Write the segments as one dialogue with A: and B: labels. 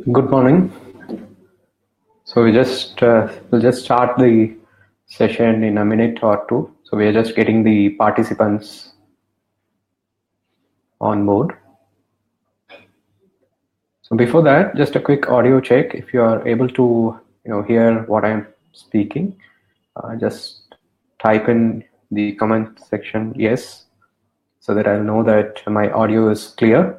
A: Good morning. So we'll just start the session in a minute or two. So we are just getting the participants on board. So before that, just a quick audio check. If you are able to hear what I'm speaking, just type in the comment section yes, so that I'll know that my audio is clear.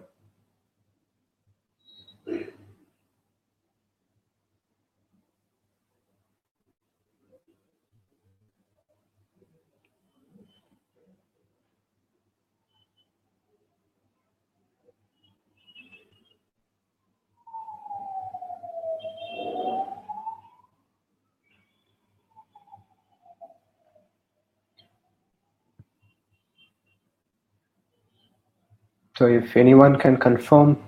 A: So if anyone can confirm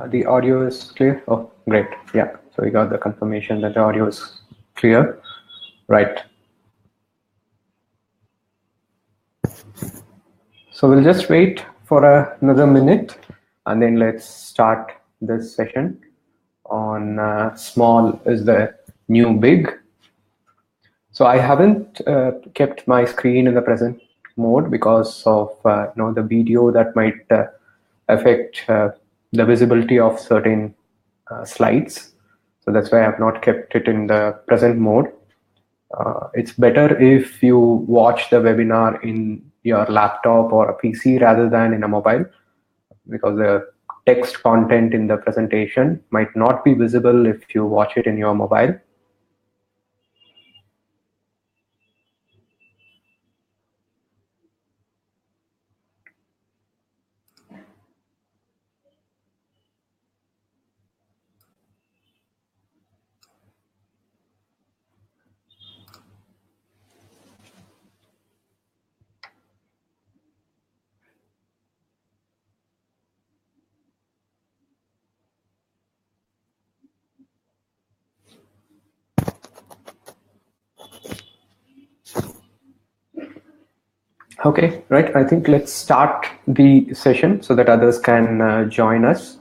A: the audio is clear. Oh, great. Yeah. So we got the confirmation that the audio is clear. Right. So we'll just wait for another minute and then let's start this session on small is the new big. So I haven't kept my screen in the present mode because of the video that might affect the visibility of certain slides. So that's why I have not kept it in the present mode. It's better if you watch the webinar in your laptop or a PC rather than in a mobile, because the text content in the presentation might not be visible if you watch it in your mobile. Okay, right. I think let's start the session so that others can join us.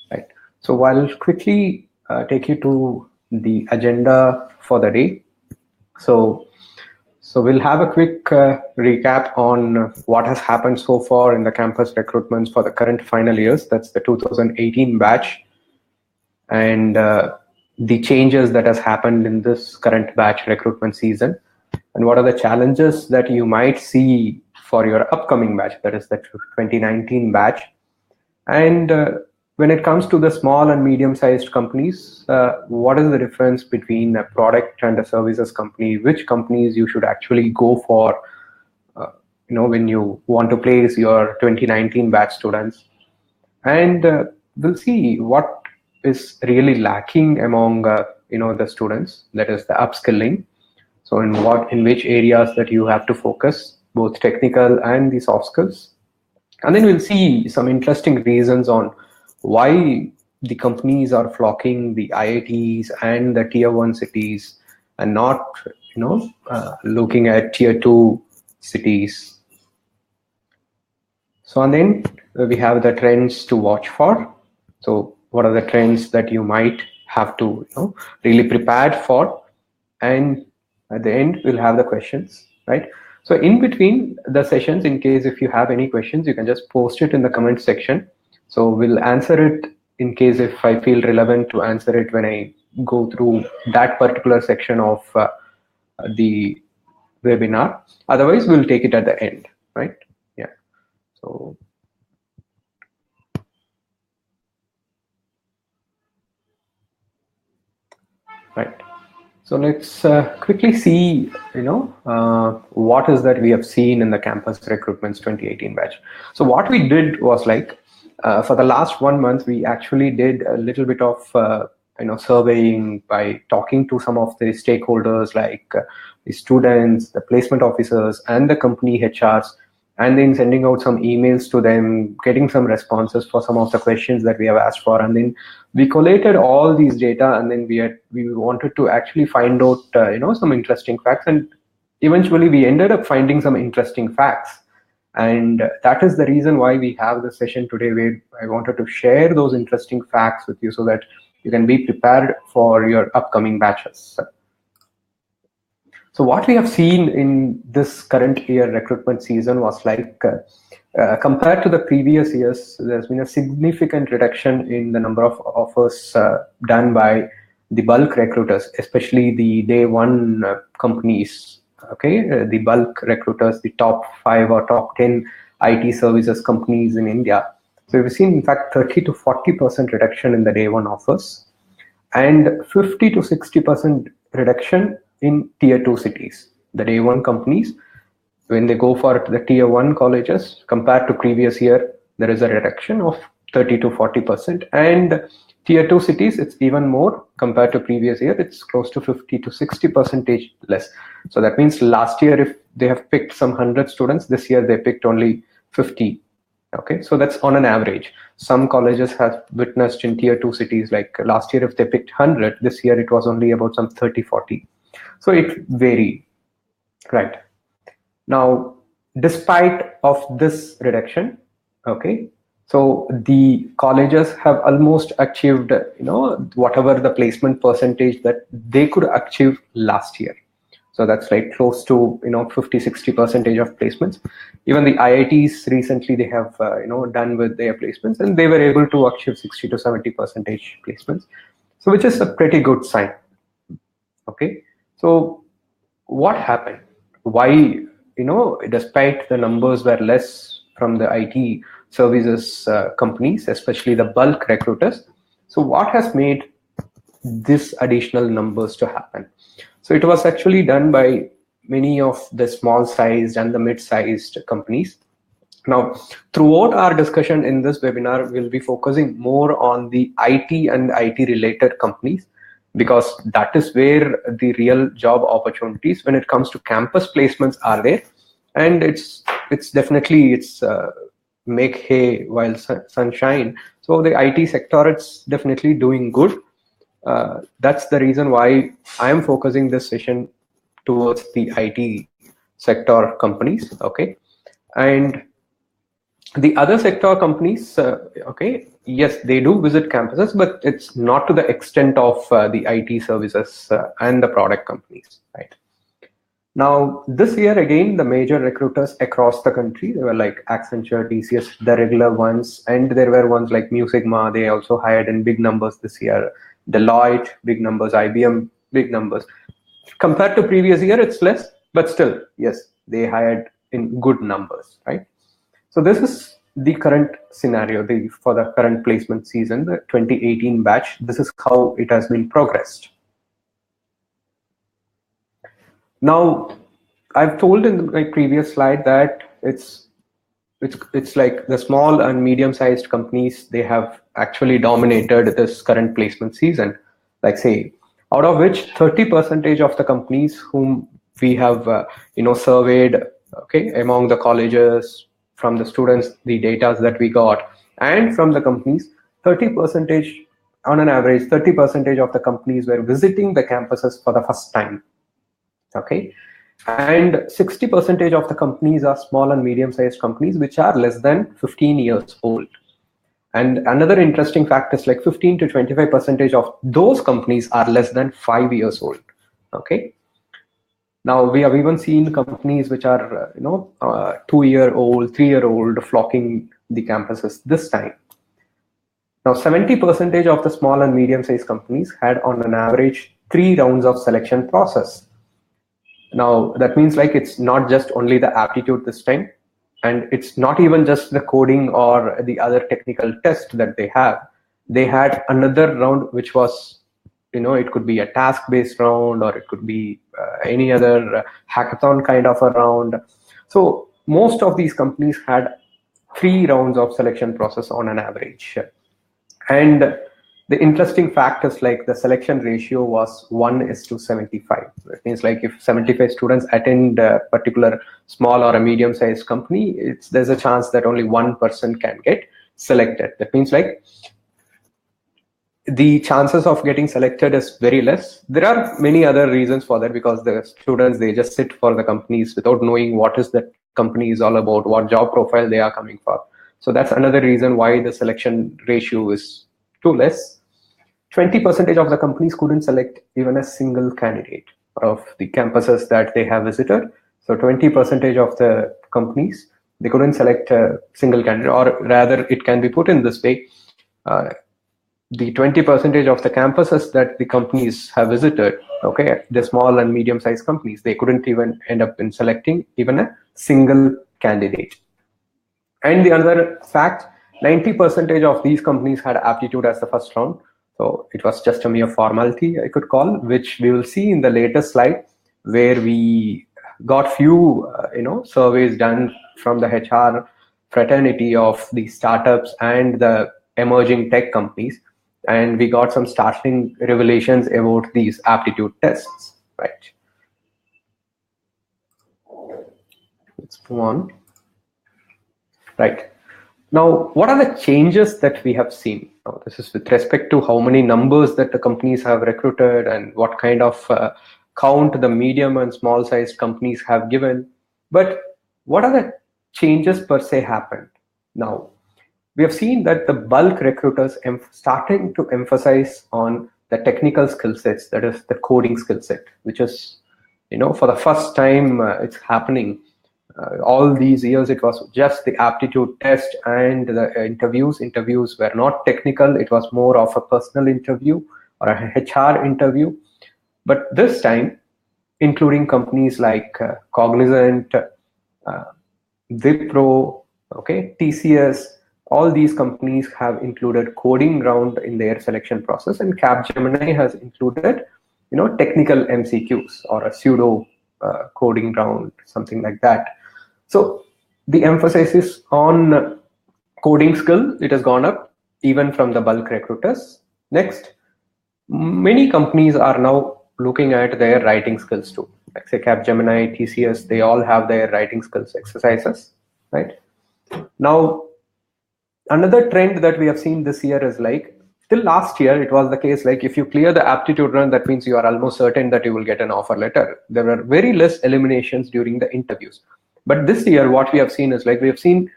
A: Right. So I'll quickly take you to the agenda for the day. So we'll have a quick recap on what has happened so far in the campus recruitments for the current final years. That's the 2018 batch, and the changes that has happened in this current batch recruitment season, and what are the challenges that you might see for your upcoming batch, that is the 2019 batch. And when it comes to the small and medium-sized companies, what is the difference between a product and a services company? Which companies you should actually go for when you want to place your 2019 batch students? And we'll see what is really lacking among the students, that is the upskilling. So in which areas that you have to focus, both technical and the soft skills. And then we'll see some interesting reasons on why the companies are flocking the IITs and the tier 1 cities and not looking at tier 2 cities. So and then we have the trends to watch for. So what are the trends that you might have to really prepared for? And at the end, we'll have the questions, right? So in between the sessions, in case if you have any questions, you can just post it in the comment section. So we'll answer it in case if I feel relevant to answer it when I go through that particular section of the webinar. Otherwise, we'll take it at the end, right? Yeah. So right. So let's quickly see, what is that we have seen in the campus recruitments 2018 batch. So what we did was for the last 1 month, we actually did a little bit of surveying by talking to some of the stakeholders like the students, the placement officers, and the company HRs, and then sending out some emails to them, getting some responses for some of the questions that we have asked for, and then we collated all these data, and then we wanted to actually find out some interesting facts, and eventually we ended up finding some interesting facts. And that is the reason why we have the session today, where I wanted to share those interesting facts with you so that you can be prepared for your upcoming batches. So what we have seen in this current year recruitment season was like, compared to the previous years, there's been a significant reduction in the number of offers done by the bulk recruiters, especially the day one companies. Okay, the bulk recruiters, the top 5 or top 10 IT services companies in India. So we've seen, in fact, 30 to 40% reduction in the day one offers, and 50 to 60% reduction in tier 2 cities. The day one companies, when they go for the tier 1 colleges, compared to previous year, there is a reduction of 30 to 40%, and tier 2 cities, it's even more. Compared to previous year, it's close to 50 to 60% less. So that means last year, if they have picked some 100 students, this year they picked only 50. Okay, so that's on an average. Some colleges have witnessed in tier 2 cities, like last year if they picked 100, this year it was only about some 30, 40. So it varied, right? Now, despite of this reduction, okay, so the colleges have almost achieved, whatever the placement percentage that they could achieve last year. So that's like close to 50-60% of placements. Even the IITs recently, they have done with their placements, and they were able to achieve 60 to 70% placements. So which is a pretty good sign. Okay, so what happened? Why, despite the numbers were less from the IT services companies, especially the bulk recruiters, so what has made this additional numbers to happen? So it was actually done by many of the small sized and the mid-sized companies. Now, throughout our discussion in this webinar, we'll be focusing more on the IT and IT related companies, because that is where the real job opportunities when it comes to campus placements are there. And it's definitely make hay while sunshine. So the IT sector, it's definitely doing good. That's the reason why I am focusing this session towards the IT sector companies. Okay, and the other sector companies, okay, yes, they do visit campuses, but it's not to the extent of the IT services and the product companies, right? Now, this year again, the major recruiters across the country, they were like Accenture, TCS, the regular ones, and there were ones like Mu Sigma. They also hired in big numbers this year. Deloitte, big numbers. IBM, big numbers. Compared to previous year, it's less, but still, yes, they hired in good numbers, right? So this is the current scenario for the current placement season, the 2018 batch. This is how it has been progressed. Now, I've told in my previous slide that it's like the small and medium-sized companies, they have actually dominated this current placement season. Like, say, out of which 30% of the companies whom we have surveyed, okay, among the colleges, from the students, the data that we got, and from the companies, 30%, on an average, 30% of the companies were visiting the campuses for the first time. Okay, and 60% of the companies are small and medium-sized companies which are less than 15 years old. And another interesting fact is like 15 to 25% of those companies are less than 5 years old. Okay. Now we have even seen companies which are 2-year-old, 3-year-old flocking the campuses this time. Now 70% of the small and medium-sized companies had on an average 3 rounds of selection process. Now that means like it's not just only the aptitude this time, and it's not even just the coding or the other technical test that they have. They had another round which was, it could be a task-based round, or it could be any other hackathon kind of a round. So most of these companies had 3 rounds of selection process on an average. And the interesting fact is like the selection ratio was 1:75. It means like if 75 students attend a particular small or a medium-sized company, there's a chance that only 1 person can get selected. That means like the chances of getting selected is very less. There are many other reasons for that, because the students, they just sit for the companies without knowing what is that company is all about, what job profile they are coming for. So that's another reason why the selection ratio is too less. 20% of the companies couldn't select even a single candidate of the campuses that they have visited. So 20% of the companies, they couldn't select a single candidate, or rather it can be put in this way. The 20% of the campuses that the companies have visited, okay, the small and medium-sized companies, they couldn't even end up in selecting even a single candidate. And the other fact, 90% of these companies had aptitude as the first round. So it was just a mere formality, I could call, which we will see in the latest slide, where we got few surveys done from the HR fraternity of the startups and the emerging tech companies, and we got some startling revelations about these aptitude tests, right? Let's move on. Right. Now, what are the changes that we have seen? Now, this is with respect to how many numbers that the companies have recruited and what kind of count the medium and small sized companies have given. But what are the changes per se happened? Now, we have seen that the bulk recruiters starting to emphasize on the technical skill sets, that is the coding skill set, which is, for the first time it's happening. All these years, it was just the aptitude test and the interviews. Interviews were not technical. It was more of a personal interview or a HR interview. But this time, including companies like Cognizant, Wipro, okay, TCS, all these companies have included coding round in their selection process, and Capgemini has included, technical MCQs or a pseudo coding round, something like that. So the emphasis is on coding skill. It has gone up even from the bulk recruiters. Next, many companies are now looking at their writing skills too. Like say Capgemini, TCS, they all have their writing skills exercises, right? Now, another trend that we have seen this year is like, till last year, it was the case like if you clear the aptitude run, that means you are almost certain that you will get an offer letter. There were very less eliminations during the interviews. But this year, what we have seen is like we have seen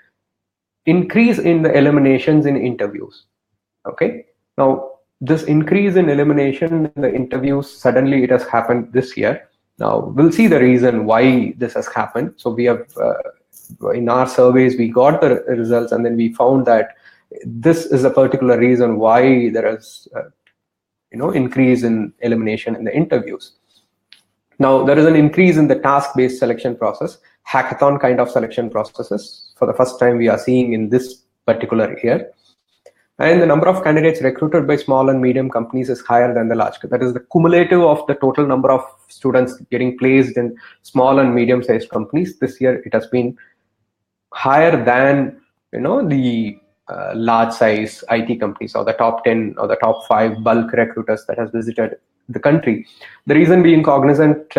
A: increase in the eliminations in interviews. Okay. Now, this increase in elimination in the interviews, suddenly it has happened this year. Now, we'll see the reason why this has happened. So we have, in our surveys, we got the results, and then we found that this is a particular reason why there is, increase in elimination in the interviews. Now, there is an increase in the task-based selection process, hackathon kind of selection processes. For the first time, we are seeing in this particular year. And the number of candidates recruited by small and medium companies is higher than the large. That is the cumulative of the total number of students getting placed in small and medium-sized companies. This year, it has been higher than, the large size IT companies or the top 10 or the top 5 bulk recruiters that has visited the country. The reason being Cognizant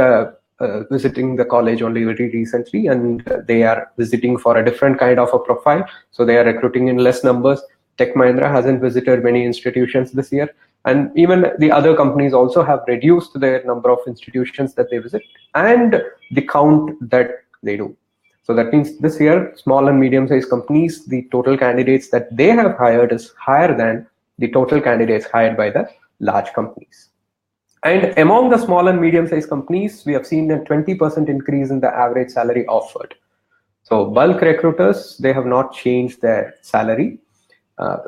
A: visiting the college only very recently, and they are visiting for a different kind of a profile. So they are recruiting in less numbers. Tech Mahindra hasn't visited many institutions this year. And even the other companies also have reduced their number of institutions that they visit and the count that they do. So that means this year, small and medium-sized companies, the total candidates that they have hired is higher than the total candidates hired by the large companies. And among the small and medium-sized companies, we have seen a 20% increase in the average salary offered. So bulk recruiters, they have not changed their salary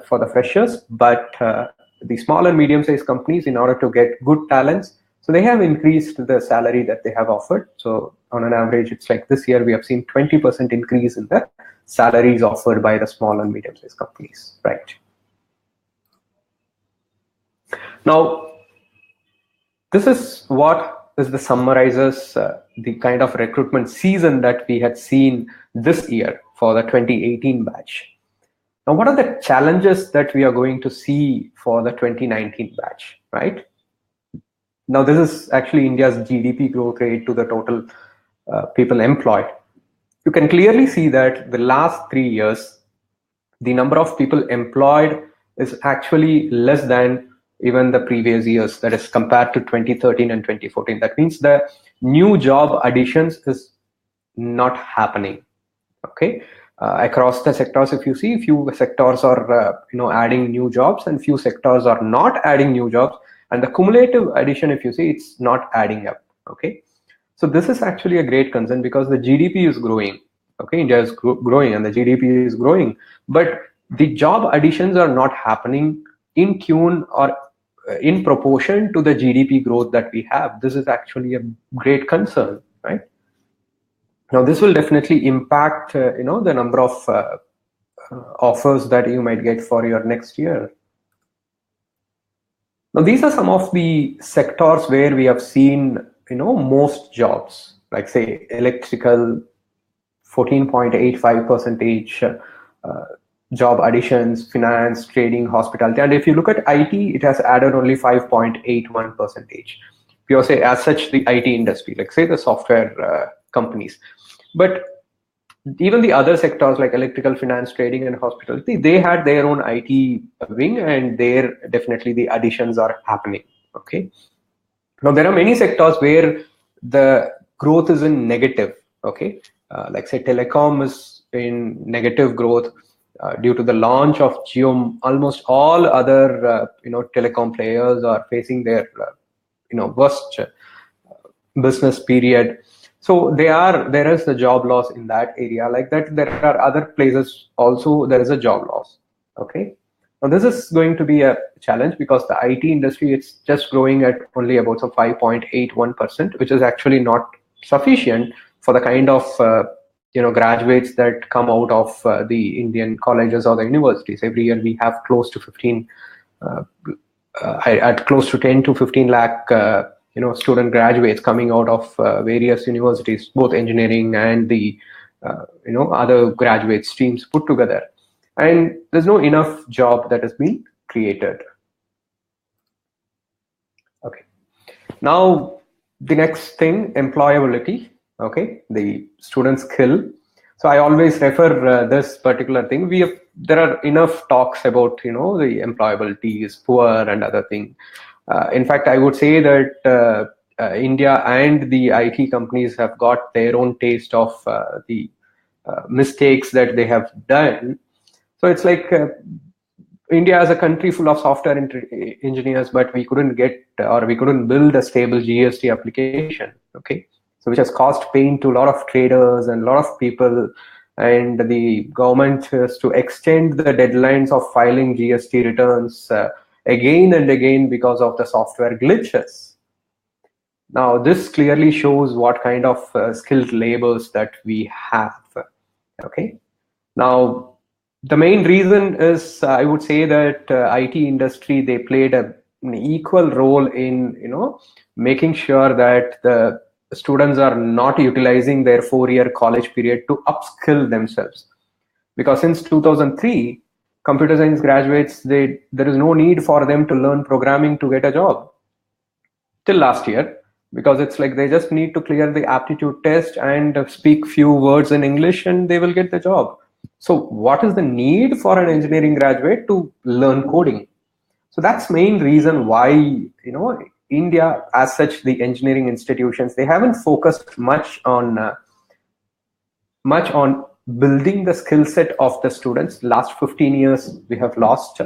A: for the freshers, but the small and medium-sized companies, in order to get good talents, so they have increased the salary that they have offered. So on an average, it's like this year we have seen 20% increase in the salaries offered by the small and medium-sized companies, right? Now, this is what is the summarizes the kind of recruitment season that we had seen this year for the 2018 batch. Now, what are the challenges that we are going to see for the 2019 batch, right? Now, this is actually India's GDP growth rate to the total people employed. You can clearly see that the last 3 years, the number of people employed is actually less than even the previous years, that is compared to 2013 and 2014. That means the new job additions is not happening. Okay. across the sectors. If you see, few sectors are adding new jobs and few sectors are not adding new jobs, and the cumulative addition, if you see, it's not adding up. Okay, so this is actually a great concern because the GDP is growing. Okay, India is growing and the GDP is growing, but the job additions are not happening in tune or in proportion to the GDP growth that we have. This is actually a great concern, right? Now, this will definitely impact, the number of offers that you might get for your next year. Now, these are some of the sectors where we have seen, most jobs, like say electrical, 14.85 percentage job additions, finance, trading, hospitality. And if you look at IT, it has added only 5.81 percentage. If you say as such the IT industry, like say the software companies. But even the other sectors like electrical, finance, trading, and hospitality, they had their own IT wing, and there definitely the additions are happening. Okay. Now there are many sectors where the growth is in negative. Okay, like say telecom is in negative growth due to the launch of Jio. Almost all other telecom players are facing their worst business period. So there is the job loss in that area. Like that, there are other places also there is a job loss. Okay. Now this is going to be a challenge because the IT industry, it's just growing at only about 5.81%, which is actually not sufficient for the kind of graduates that come out of the Indian colleges or the universities. Every year we have close to 15 at close to 10 to 15 lakh student graduates coming out of various universities, both engineering and the other graduate streams put together, and there's no enough job that has been created. Okay, now the next thing, employability. Okay, the student skill. So I always refer this particular thing. There are enough talks about the employability is poor and other thing. In fact, I would say that India and the IT companies have got their own taste of the mistakes that they have done. So it's like India is a country full of software engineers, but we couldn't build a stable GST application. Okay, so which has caused pain to a lot of traders and a lot of people. And the government has to extend the deadlines of filing GST returns again and again because of the software glitches. Now, this clearly shows what kind of skilled labors that we have. Okay. Now, the main reason is, I would say that IT industry, they played an equal role in, making sure that the students are not utilizing their 4-year college period to upskill themselves. Because since 2003, computer science graduates, there is no need for them to learn programming to get a job till last year, because it's like they just need to clear the aptitude test and speak few words in English and they will get the job. So what is the need for an engineering graduate to learn coding? So that's main reason why, India as such, the engineering institutions, they haven't focused much on building the skill set of the students. Last 15 years we have lost.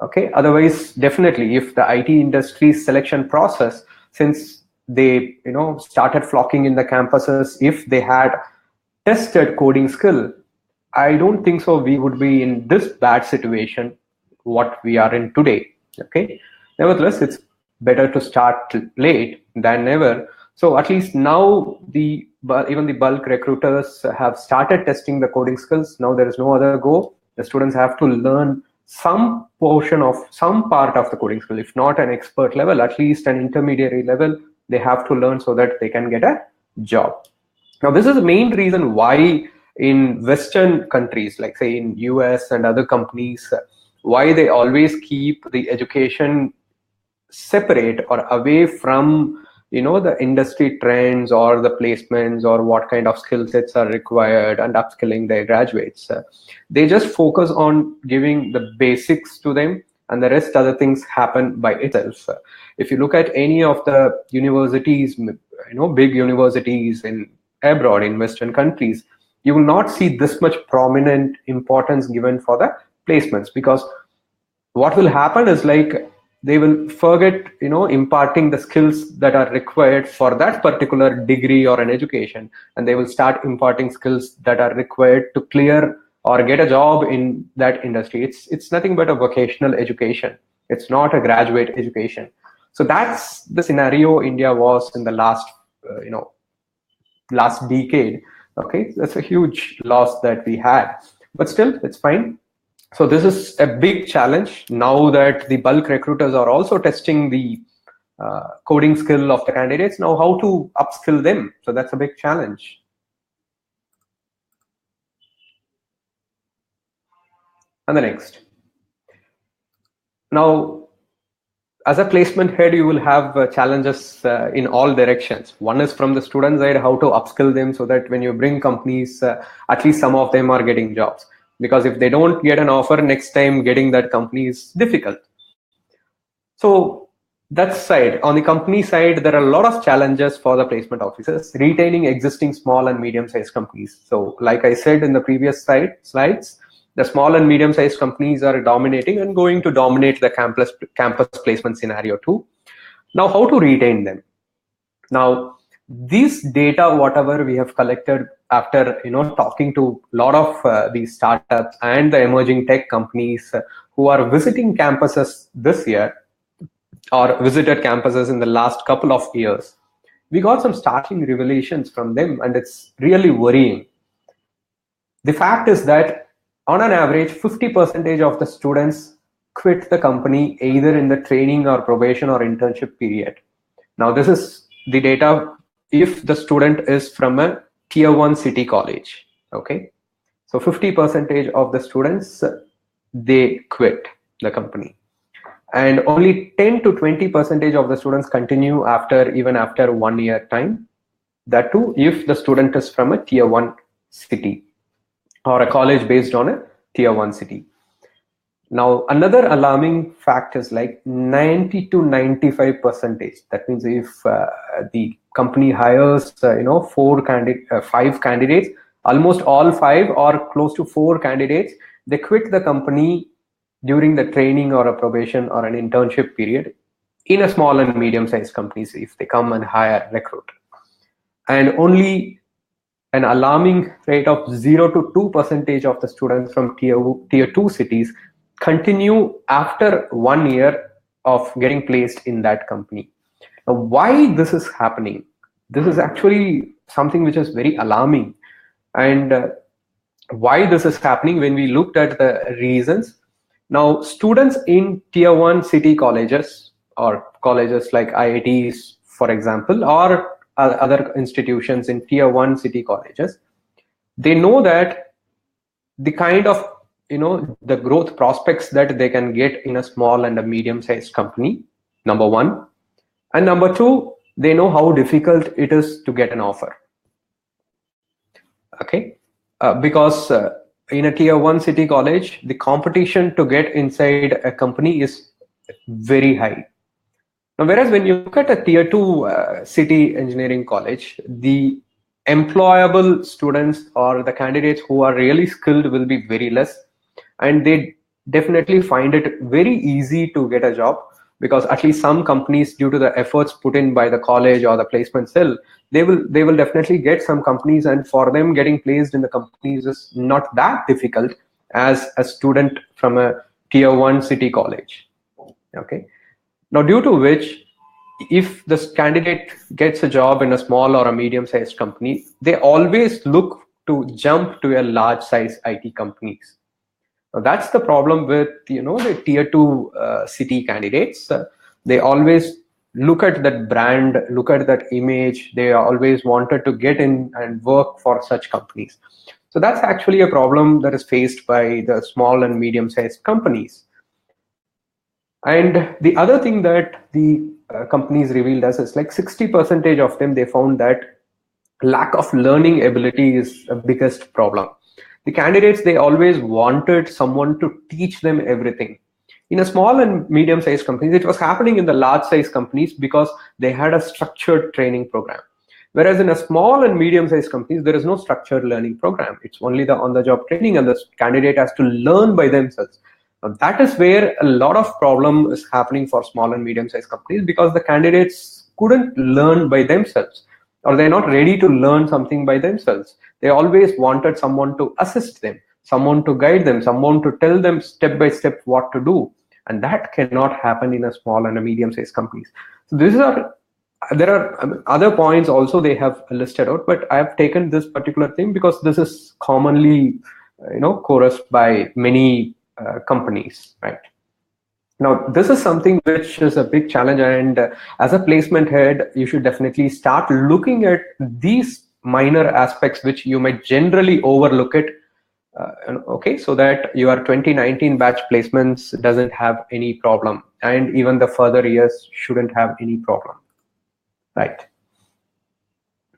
A: Okay, otherwise definitely if the IT industry selection process, since they started flocking in the campuses, if they had tested coding skill, I don't think so we would be in this bad situation what we are in today. Okay, nevertheless, it's better to start late than never. So at least now even the bulk recruiters have started testing the coding skills. Now there is no other go. The students have to learn some portion of some part of the coding skill, if not an expert level, at least an intermediary level, they have to learn so that they can get a job. Now, this is the main reason why in Western countries, like say in US and other companies, why they always keep the education separate or away from the industry trends or the placements or what kind of skill sets are required and upskilling their graduates. They just focus on giving the basics to them, and the rest other things happen by itself. If you look at any of the universities, big universities in abroad in Western countries, you will not see this much prominent importance given for the placements, because what will happen is like they will forget imparting the skills that are required for that particular degree or an education, and they will start imparting skills that are required to clear or get a job in that industry. It's nothing but a vocational education. It's not a graduate education. So that's the scenario India was in the last decade. Okay, that's a huge loss that we had, but still it's fine. So this is a big challenge now that the bulk recruiters are also testing the coding skill of the candidates. Now, how to upskill them? So that's a big challenge. And the next. Now, as a placement head, you will have challenges in all directions. One is from the student side, how to upskill them so that when you bring companies, at least some of them are getting jobs. Because if they don't get an offer, next time getting that company is difficult. So that side, on the company side, there are a lot of challenges for the placement officers, retaining existing small and medium-sized companies. So like I said in the previous slides, the small and medium-sized companies are dominating and going to dominate the campus placement scenario too. Now, how to retain them? Now, this data, whatever we have collected after talking to a lot of these startups and the emerging tech companies who are visiting campuses this year or visited campuses in the last couple of years, we got some startling revelations from them, and it's really worrying. The fact is that on an average, 50% of the students quit the company either in the training or probation or internship period. Now, this is the data if the student is from a tier 1 city college. Okay, so 50% of the students, they quit the company, and only 10 to 20% of the students continue even after 1 year time. That too, if the student is from a tier 1 city or a college based on a tier 1 city. Now, another alarming fact is like 90 to 95%. That means if the company hires, 5 candidates, almost all 5 or close to 4 candidates, they quit the company during the training or a probation or an internship period in a small and medium-sized companies if they come and hire recruit. And only an alarming rate of 0 to 2% of the students from tier 2 cities continue after 1 year of getting placed in that company. Now, why this is happening? This is actually something which is very alarming. And why this is happening, when we looked at the reasons, now students in tier 1 city colleges or colleges like IITs, for example, or other institutions in tier 1 city colleges, they know that the kind of the growth prospects that they can get in a small and a medium-sized company, number one, and number two, they know how difficult it is to get an offer. Okay, because in a tier 1 city college, the competition to get inside a company is very high. Now, whereas when you look at a tier 2 city engineering college, the employable students or the candidates who are really skilled will be very less, and they definitely find it very easy to get a job, because at least some companies, due to the efforts put in by the college or the placement cell, they will definitely get some companies, and for them getting placed in the companies is not that difficult as a student from a tier 1 city college. Okay, now due to which, if this candidate gets a job in a small or a medium-sized company, they always look to jump to a large-size IT companies. Now, that's the problem with the tier 2 city candidates. They always look at that brand, look at that image. They always wanted to get in and work for such companies. So that's actually a problem that is faced by the small and medium-sized companies. And the other thing that the companies revealed us is like 60% of them, they found that lack of learning ability is the biggest problem. The candidates, they always wanted someone to teach them everything. In a small and medium-sized companies, it was happening in the large-sized companies because they had a structured training program. Whereas in a small and medium-sized companies, there is no structured learning program. It's only the on-the-job training, and the candidate has to learn by themselves. Now, that is where a lot of problem is happening for small and medium-sized companies, because the candidates couldn't learn by themselves, or they're not ready to learn something by themselves. They always wanted someone to assist them, someone to guide them, someone to tell them step by step what to do. And that cannot happen in a small and a medium-sized companies. So there are other points also they have listed out, but I have taken this particular thing because this is commonly chorused by many companies, right? Now, this is something which is a big challenge, and as a placement head, you should definitely start looking at these minor aspects which you might generally overlook it, okay, so that your 2019 batch placements doesn't have any problem, and even the further years shouldn't have any problem, right?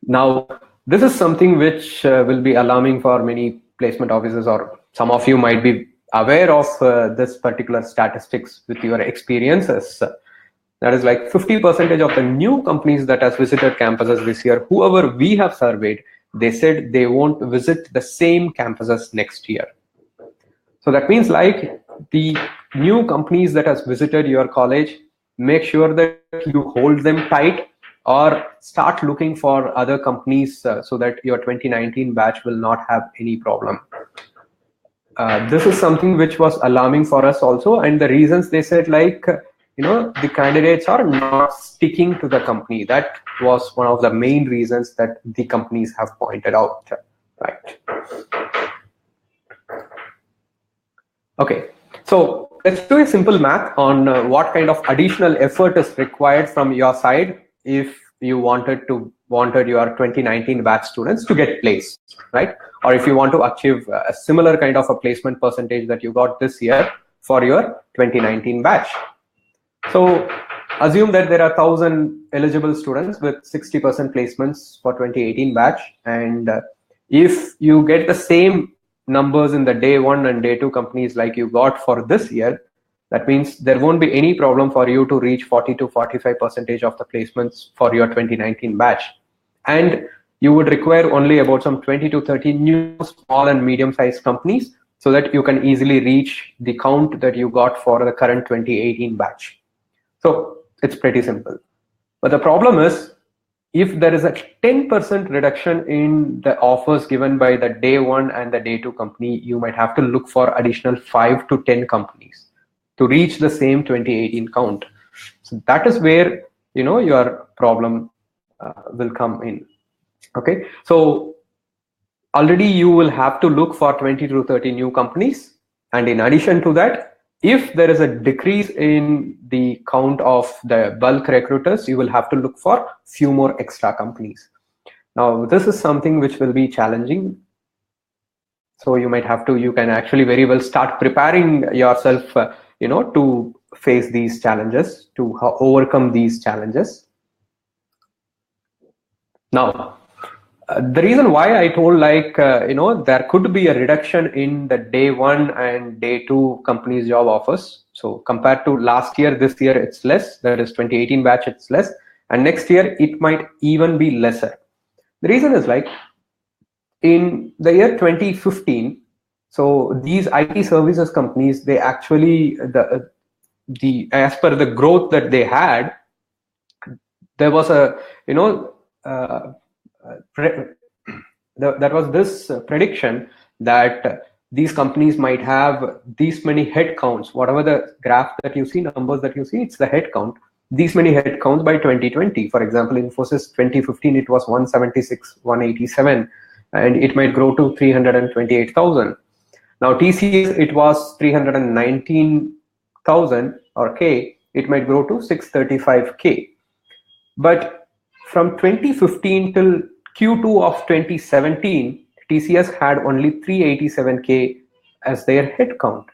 A: Now, this is something which will be alarming for many placement officers, or some of you might be aware of this particular statistics with your experiences. That is like 50% of the new companies that has visited campuses this year, whoever we have surveyed, they said they won't visit the same campuses next year. So that means like the new companies that has visited your college, make sure that you hold them tight, or start looking for other companies so that your 2019 batch will not have any problem. This is something which was alarming for us also, and the reasons they said, like, the candidates are not sticking to the company. That was one of the main reasons that the companies have pointed out, right? Okay, so let's do a simple math on what kind of additional effort is required from your side if you wanted your 2019 batch students to get placed, right? Or if you want to achieve a similar kind of a placement percentage that you got this year for your 2019 batch. So assume that there are 1,000 eligible students with 60% placements for 2018 batch, and if you get the same numbers in the day 1 and day 2 companies like you got for this year, that means there won't be any problem for you to reach 40 to 45% of the placements for your 2019 batch. And you would require only about some 20 to 30 new small and medium-sized companies so that you can easily reach the count that you got for the current 2018 batch. So it's pretty simple. But the problem is, if there is a 10% reduction in the offers given by the day 1 and the day 2 company, you might have to look for additional 5 to 10 companies to reach the same 2018 count. So that is where your problem will come in. Okay, so already you will have to look for 20 to 30 new companies, and in addition to that, if there is a decrease in the count of the bulk recruiters, you will have to look for few more extra companies. Now, this is something which will be challenging. So you can actually very well start preparing yourself, to face these challenges, to overcome these challenges. Now, the reason why I told there could be a reduction in the day 1 and day 2 companies job offers. So compared to last year, this year it's less. That is 2018 batch, it's less, and next year it might even be lesser. The reason is like in the year 2015, so these IT services companies, they actually as per the growth that they had, there was a that was this prediction that these companies might have these many head counts. Whatever the graph that you see, numbers that you see, it's the head count. These many head counts by 2020. For example, Infosys 2015, it was 176, 187, and it might grow to 328,000. Now TCS, it was 319,000 or K. It might grow to 635K. But from 2015 till Q2 of 2017, TCS had only 387K as their head count.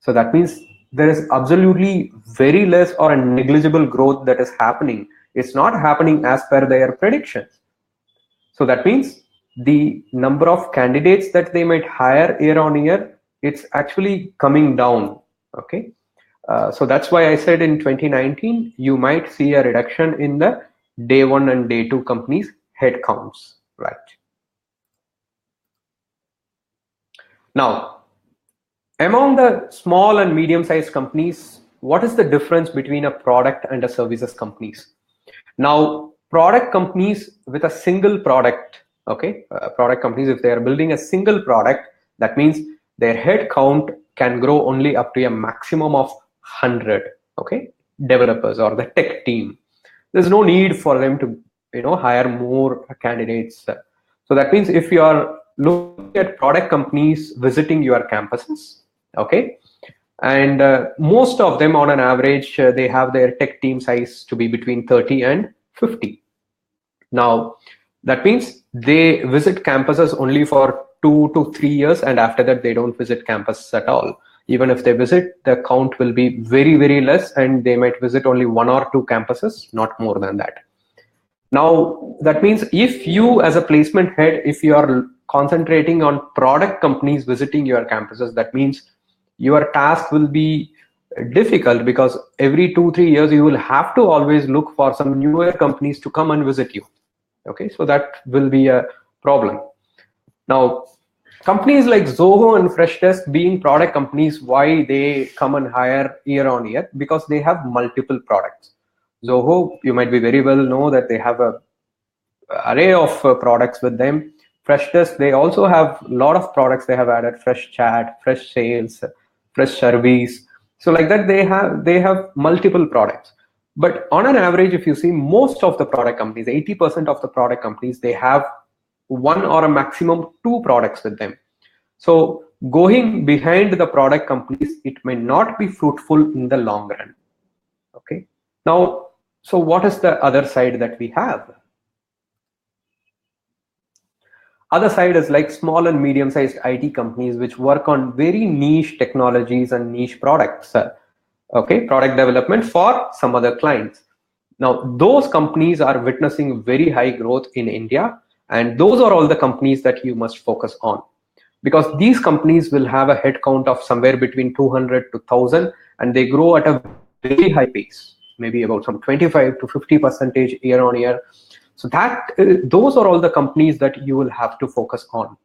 A: So that means there is absolutely very less or a negligible growth that is happening. It's not happening as per their predictions. So that means the number of candidates that they might hire year on year, it's actually coming down. Okay. So that's why I said in 2019, you might see a reduction in the day 1 and day 2 companies headcounts, right? Now, among the small and medium-sized companies, what is the difference between a product and a services companies? Now, product companies with a single product, okay, product companies, if they are building a single product, that means their head count can grow only up to a maximum of 100, okay, developers or the tech team. There's no need for them to, hire more candidates. So that means if you are looking at product companies visiting your campuses, okay, and most of them on an average, they have their tech team size to be between 30 and 50. Now, that means they visit campuses only for 2 to 3 years, and after that they don't visit campuses at all. Even if they visit, the count will be very, very less, and they might visit only 1 or 2 campuses, not more than that. Now, that means if you as a placement head, if you are concentrating on product companies visiting your campuses, that means your task will be difficult, because every 2-3 years you will have to always look for some newer companies to come and visit you. Okay, so that will be a problem. Now, companies like Zoho and Freshdesk being product companies, why they come and hire year on year? Because they have multiple products. Zoho, you might be very well know that they have a array of products with them. Freshdesk, they also have a lot of products. They have added Fresh Chat, Fresh Sales, Fresh Service. So like that, they have multiple products. But on an average, if you see most of the product companies, 80% of the product companies, they have 1 or a maximum 2 products with them. So going behind the product companies, it may not be fruitful in the long run. Okay. Now, so what is the other side that we have? Other side is like small and medium-sized IT companies which work on very niche technologies and niche products. Okay, product development for some other clients. Now, those companies are witnessing very high growth in India, and those are all the companies that you must focus on, because these companies will have a head count of somewhere between 200 to 1,000, and they grow at a very high pace, maybe about some 25 to 50% year on year. So that those are all the companies that you will have to focus on.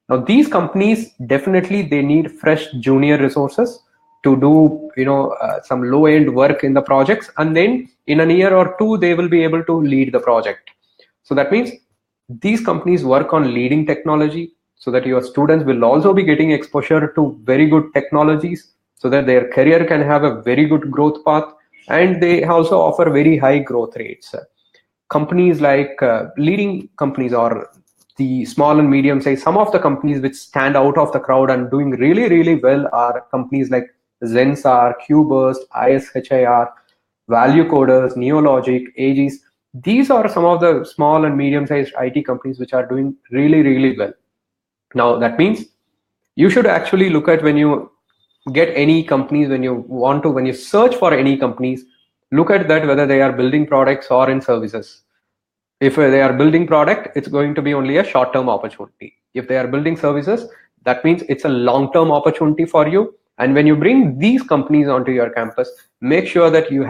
A: Now, these companies definitely they need fresh junior resources to do some low-end work in the projects, and then in a year or 2 they will be able to lead the project. So that means these companies work on leading technology, so that your students will also be getting exposure to very good technologies, so that their career can have a very good growth path, and they also offer very high growth rates. Companies like leading companies or the small and medium size, some of the companies which stand out of the crowd and doing really, really well are companies like Zensar, Qburst, ISHIR, Value Coders, Neologic, Aegis. These are some of the small and medium-sized IT companies which are doing really, really well. Now, that means you should actually look at, when you get any companies, when you search for any companies, look at that whether they are building products or in services. If they are building product, it's going to be only a short-term opportunity. If they are building services, that means it's a long-term opportunity for you. And when you bring these companies onto your campus, make sure that you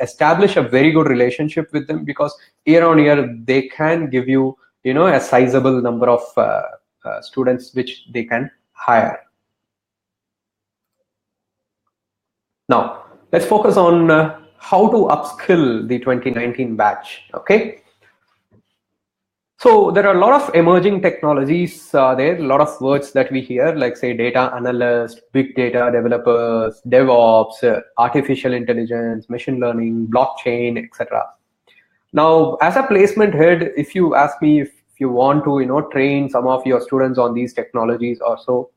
A: establish a very good relationship with them, because year on year they can give you, a sizable number of students which they can hire. Now, let's focus on how to upskill the 2019 batch. Okay. So there are a lot of emerging technologies there, a lot of words that we hear, like say data analyst, big data developers, DevOps, artificial intelligence, machine learning, blockchain, etc. Now, as a placement head, if you ask me if you want to, train some of your students on these technologies or so,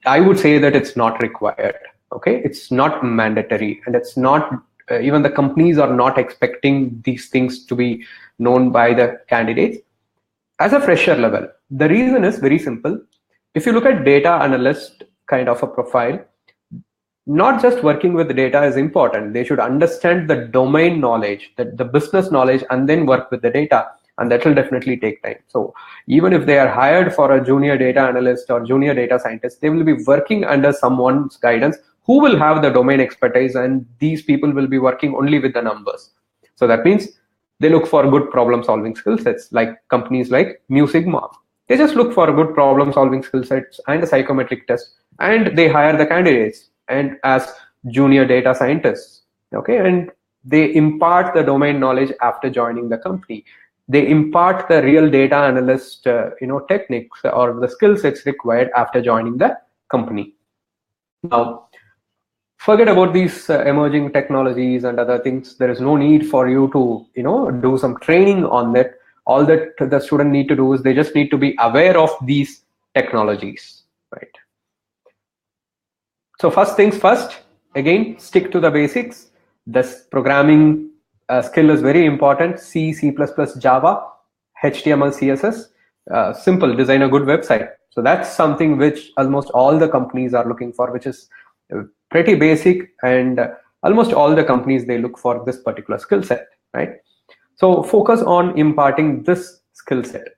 A: I would say that it's not required. Okay, it's not mandatory, and it's not even the companies are not expecting these things to be known by the candidates as a fresher level. The reason is very simple. If you look at data analyst kind of a profile, not just working with the data is important. They should understand the domain knowledge, the business knowledge, and then work with the data. And that will definitely take time. So even if they are hired for a junior data analyst or junior data scientist, they will be working under someone's guidance who will have the domain expertise, and these people will be working only with the numbers. So that means they look for good problem solving skill sets, like companies like Mu Sigma. They just look for good problem solving skill sets and a psychometric test, and they hire the candidates and as junior data scientists. Okay, and they impart the domain knowledge after joining the company. They impart the real data analyst techniques or the skill sets required after joining the company. Now, forget about these emerging technologies and other things. There is no need for you to do some training on that. All that the student need to do is they just need to be aware of these technologies, right? So first things first, again, stick to the basics. This programming skill is very important. C, C++, Java, HTML, CSS, simple, design a good website. So that's something which almost all the companies are looking for, which is pretty basic, and almost all the companies, they look for this particular skill set, right? So focus on imparting this skill set.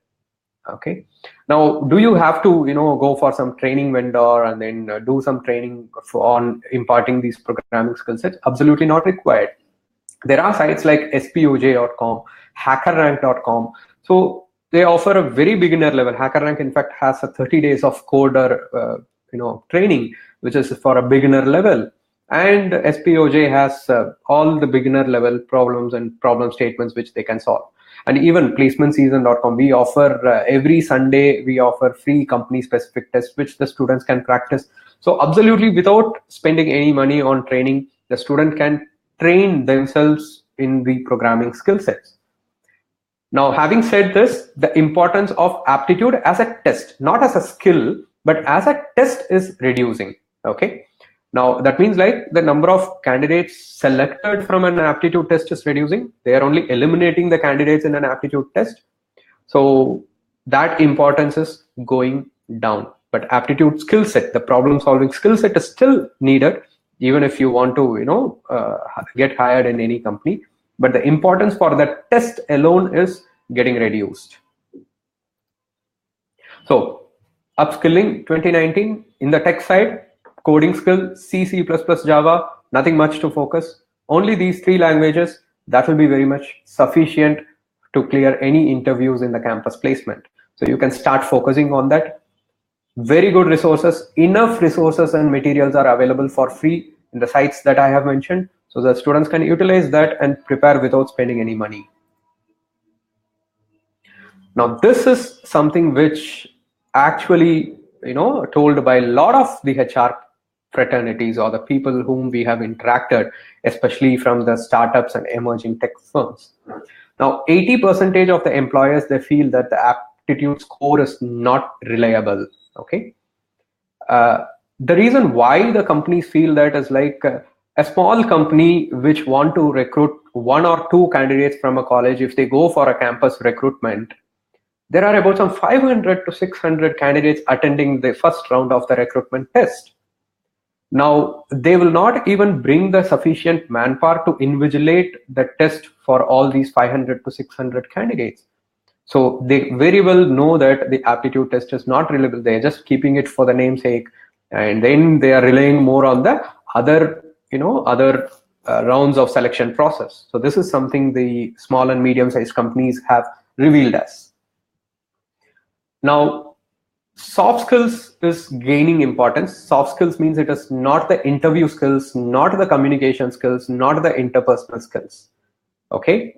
A: Okay, now do you have to go for some training vendor and then do some training on imparting these programming skill sets? Absolutely not required. There are sites like spoj.com, hackerrank.com. So they offer a very beginner level. HackerRank in fact has a 30 days of coder training, which is for a beginner level, and spoj has all the beginner level problems and problem statements which they can solve. And even placementseason.com, we offer every Sunday, we offer free company specific tests which the students can practice. So absolutely without spending any money on training, the student can train themselves in the programming skill sets. Now, having said this, the importance of aptitude as a test, not as a skill, but as a test, is reducing. Okay. Now, that means like the number of candidates selected from an aptitude test is reducing. They are only eliminating the candidates in an aptitude test. So that importance is going down. But aptitude skill set, the problem solving skill set, is still needed, even if you want to, get hired in any company. But the importance for the test alone is getting reduced. So upskilling 2019 in the tech side, coding skill, C, C++, Java, nothing much to focus. Only these three languages, that will be very much sufficient to clear any interviews in the campus placement. So you can start focusing on that. Very good resources, enough resources and materials are available for free in the sites that I have mentioned. So the students can utilize that and prepare without spending any money. Now, this is something which actually, told by a lot of the HR fraternities or the people whom we have interacted, especially from the startups and emerging tech firms. Now, 80% of the employers, they feel that the aptitude score is not reliable. Okay. The reason why the companies feel that is like a small company which want to recruit 1 or 2 candidates from a college, if they go for a campus recruitment, there are about some 500 to 600 candidates attending the first round of the recruitment test. Now, they will not even bring the sufficient manpower to invigilate the test for all these 500 to 600 candidates. So they very well know that the aptitude test is not reliable. They're just keeping it for the namesake, and then they are relying more on the other rounds of selection process. So this is something the small and medium-sized companies have revealed us. Now, soft skills is gaining importance. Soft skills means it is not the interview skills, not the communication skills, not the interpersonal skills. Okay.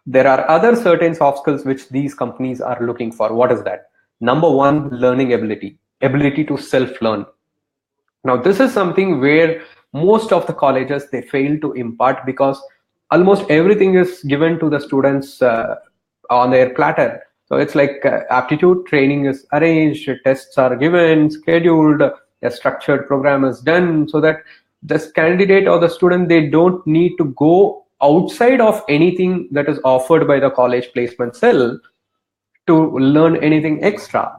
A: There are other certain soft skills which these companies are looking for. What is that? Number one, learning ability to self-learn. Now, this is something where most of the colleges, they fail to impart, because almost everything is given to the students on their platter. So it's like aptitude training is arranged, tests are given, scheduled, a structured program is done, so that this candidate or the student, they don't need to go outside of anything that is offered by the college placement cell to learn anything extra.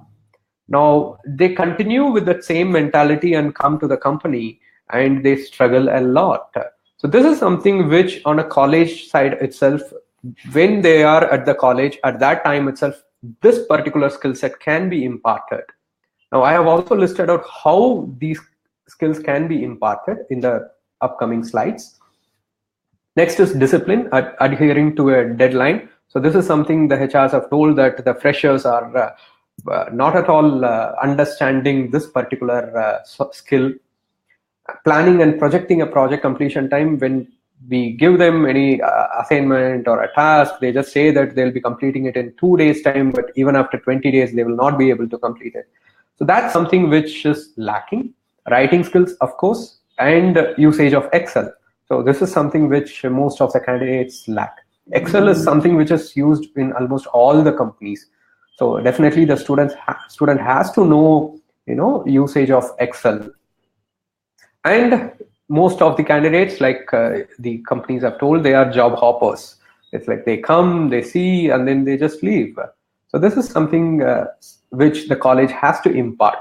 A: Now, they continue with that same mentality and come to the company, and they struggle a lot. So this is something which on a college side itself, when they are at the college, at that time itself, this particular skill set can be imparted. Now, I have also listed out how these skills can be imparted in the upcoming slides. Next is discipline, adhering to a deadline. So this is something the HRs have told that the freshers are not at all understanding this particular skill. Planning and projecting a project completion time. When we give them any assignment or a task, they just say that they'll be completing it in 2 days time, but even after 20 days they will not be able to complete it. So that's something which is lacking. Writing skills, of course, and usage of Excel. So this is something which most of the candidates lack. Excel is something which is used in almost all the companies. So definitely the student has to know, usage of Excel. And most of the candidates, like the companies have told, they are job hoppers. It's like they come, they see, and then they just leave. So this is something which the college has to impart.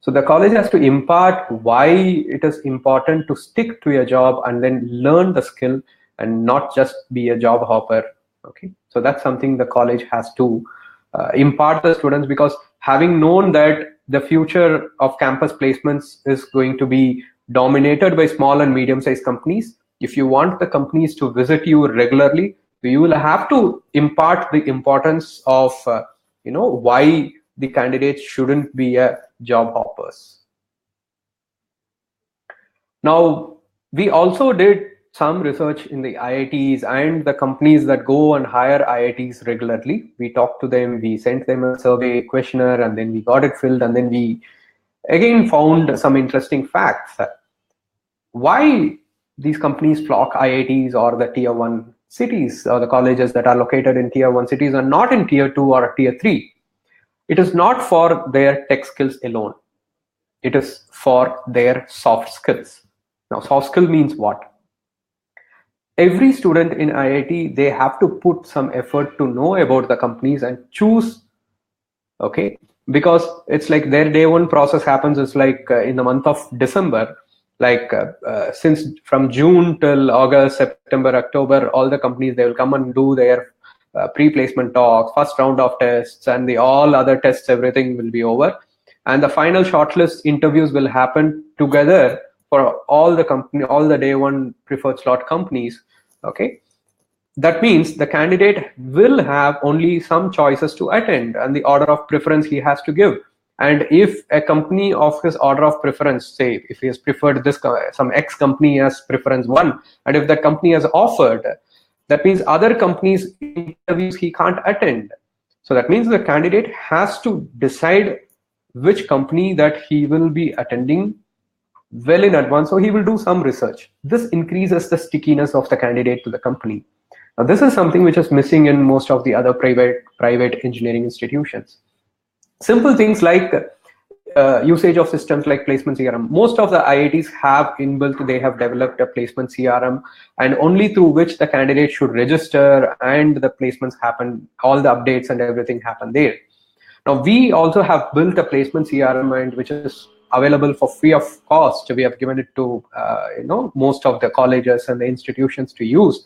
A: So the college has to impart why it is important to stick to your job and then learn the skill and not just be a job hopper. Okay, so that's something the college has to impart the students, because having known that the future of campus placements is going to be dominated by small and medium-sized companies, if you want the companies to visit you regularly, you will have to impart the importance of why the candidates shouldn't be a job hoppers. Now, we also did some research in the IITs and the companies that go and hire IITs regularly. We talked to them, we sent them a survey questionnaire, and then we got it filled, and then we again found some interesting facts. Why these companies flock IITs or the tier 1 cities or the colleges that are located in tier 1 cities and not in tier 2 or tier 3? It is not for their tech skills alone. It is for their soft skills. Now, soft skill means what? Every student in IIT, they have to put some effort to know about the companies and choose, okay? Because it's like their day one process happens is like in the month of December, like since from June till August, September, October, all the companies, they will come and do their pre-placement talks, first round of tests, and the all other tests, everything will be over. And the final shortlist interviews will happen together for all the company, all the day one preferred slot companies. Okay, that means the candidate will have only some choices to attend, and the order of preference he has to give. And if a company of his order of preference, say if he has preferred this, some X company as preference 1, and if that company has offered, that means other companies' interviews he can't attend. So that means the candidate has to decide which company that he will be attending well in advance. So he will do some research. This increases the stickiness of the candidate to the company. Now, this is something which is missing in most of the other private engineering institutions. Simple things like usage of systems like placement CRM. Most of the IITs have inbuilt, they have developed a placement CRM, and only through which the candidate should register and the placements happen, all the updates and everything happen there. Now, we also have built a placement CRM, and which is available for free of cost. We have given it to most of the colleges and the institutions to use,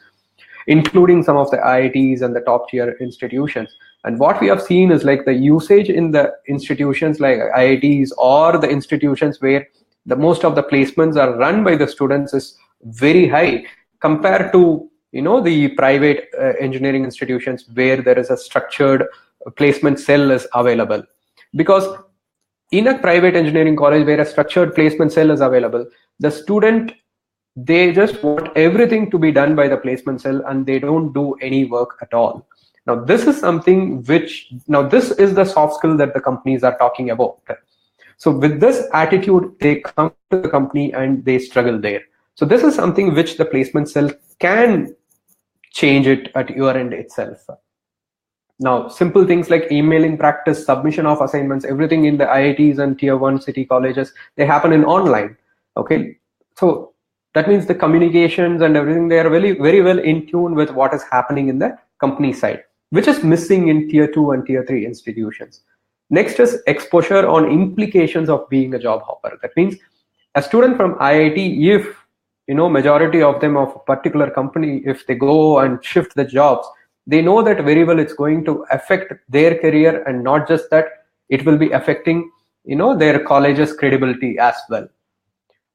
A: including some of the IITs and the top tier institutions. And what we have seen is like the usage in the institutions like IITs or the institutions where the most of the placements are run by the students is very high compared to the private engineering institutions where there is a structured placement cell is available. Because in a private engineering college where a structured placement cell is available, the student, they just want everything to be done by the placement cell and they don't do any work at all. Now, this is something which, this is the soft skill that the companies are talking about. So with this attitude, they come to the company and they struggle there. So this is something which the placement cell can change it at your end itself. Now, simple things like emailing practice, submission of assignments, everything in the IITs and tier 1 city colleges, they happen in online. Okay, so that means the communications and everything, they are very, very well in tune with what is happening in the company side, which is missing in tier 2 and tier 3 institutions. Next is exposure on implications of being a job hopper. That means a student from IIT, if majority of them of a particular company, if they go and shift the jobs, they know that very well it's going to affect their career, and not just that, it will be affecting their college's credibility as well.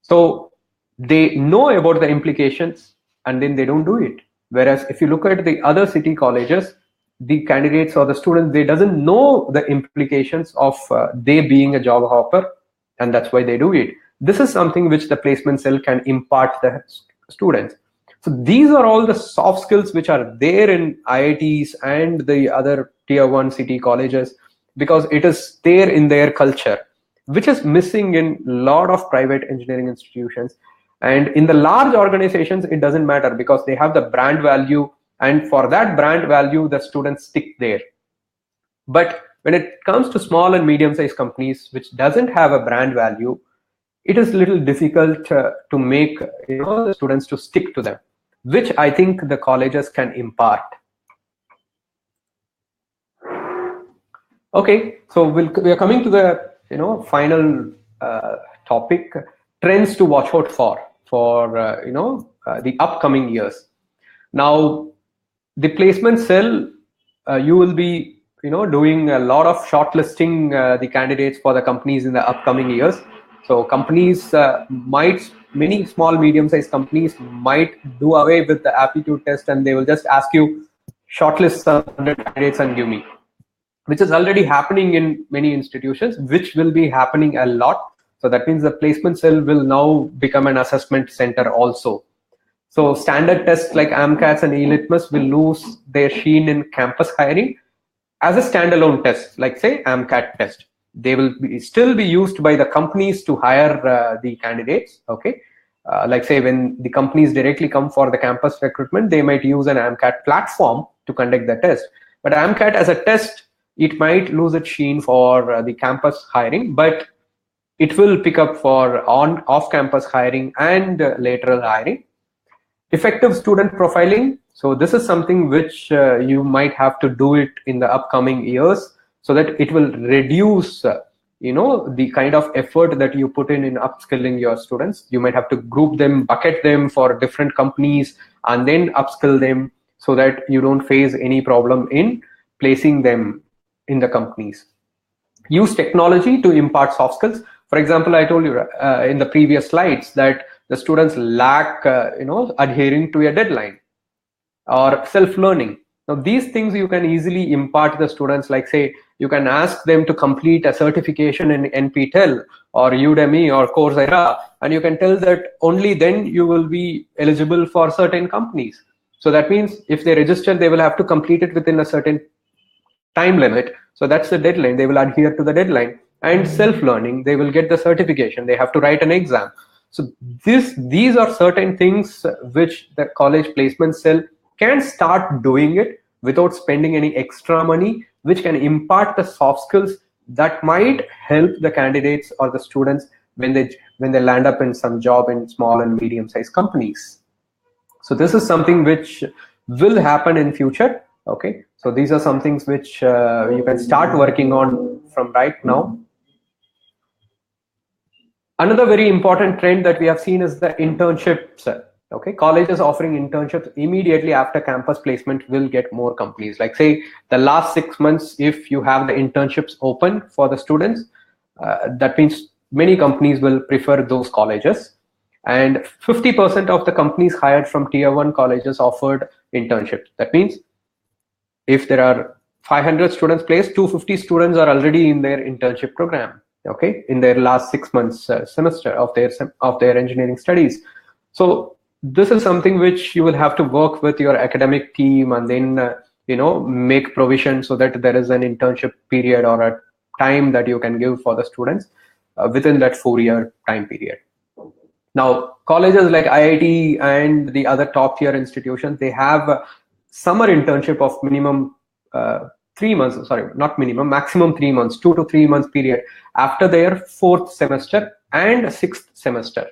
A: So they know about the implications, and then they don't do it. Whereas if you look at the other city colleges, the candidates or the students, they doesn't know the implications of they being a job hopper, and that's why they do it. This is something which the placement cell can impart the students. So these are all the soft skills which are there in IITs and the other tier 1 city colleges, because it is there in their culture, which is missing in a lot of private engineering institutions. And in the large organizations, it doesn't matter because they have the brand value, and for that brand value, the students stick there. But when it comes to small and medium-sized companies, which doesn't have a brand value, it is a little difficult to make the students to stick to them, which I think the colleges can impart. Okay, so we are coming to the final topic: trends to watch out for the upcoming years. Now, the placement cell, you will be doing a lot of shortlisting the candidates for the companies in the upcoming years. So companies many small medium-sized companies might do away with the aptitude test, and they will just ask you shortlist some 100 candidates and give me, which is already happening in many institutions, which will be happening a lot. So that means the placement cell will now become an assessment center also. So standard tests like AMCATs and eLitmus will lose their sheen in campus hiring as a standalone test, like say AMCAT test. They will still be used by the companies to hire the candidates. Okay, like say when the companies directly come for the campus recruitment, they might use an AMCAT platform to conduct the test. But AMCAT as a test, it might lose its sheen for the campus hiring, but it will pick up for off-campus hiring and lateral hiring. Effective student profiling. So this is something which you might have to do it in the upcoming years, so that it will reduce the kind of effort that you put in upskilling your students. You might have to group them, bucket them for different companies, and then upskill them, so that you don't face any problem in placing them in the companies. Use technology to impart soft skills. For example, I told you in the previous slides that the students lack adhering to a deadline or self-learning. Now these things you can easily impart to the students, like say you can ask them to complete a certification in NPTEL or Udemy or Coursera, and you can tell that only then you will be eligible for certain companies. So that means if they register, they will have to complete it within a certain time limit. So that's the deadline. They will adhere to the deadline. And self-learning, they will get the certification. They have to write an exam. So these are certain things which the college placement cell can start doing it without spending any extra money, which can impart the soft skills that might help the candidates or the students when they land up in some job in small and medium-sized companies. So this is something which will happen in future. Okay, so these are some things which you can start working on from right now. Another very important trend that we have seen is the internships. Okay, colleges offering internships immediately after campus placement will get more companies. Like say the last 6 months, if you have the internships open for the students, that means many companies will prefer those colleges. And 50% of the companies hired from tier 1 colleges offered internships. That means if there are 500 students placed, 250 students are already in their internship program. Okay, in their last 6 months semester of their engineering studies. So this is something which you will have to work with your academic team, and then make provision so that there is an internship period or a time that you can give for the students within that 4-year time period. Now colleges like IIT and the other top tier institutions, they have a summer internship of minimum 3 months, sorry, not minimum, maximum 3 months, 2 to 3 months period after their 4th semester and 6th semester.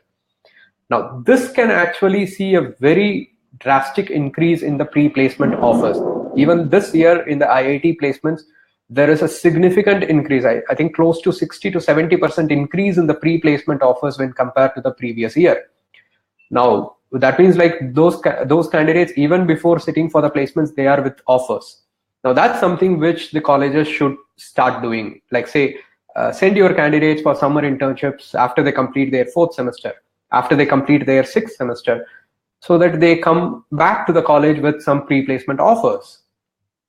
A: Now, this can actually see a very drastic increase in the pre-placement offers. Even this year in the IIT placements, there is a significant increase. I think close to 60 to 70% increase in the pre-placement offers when compared to the previous year. Now, that means like those candidates, even before sitting for the placements, they are with offers. Now that's something which the colleges should start doing. Like say, send your candidates for summer internships after they complete their 4th semester, after they complete their 6th semester. so that they come back to the college with some pre-placement offers.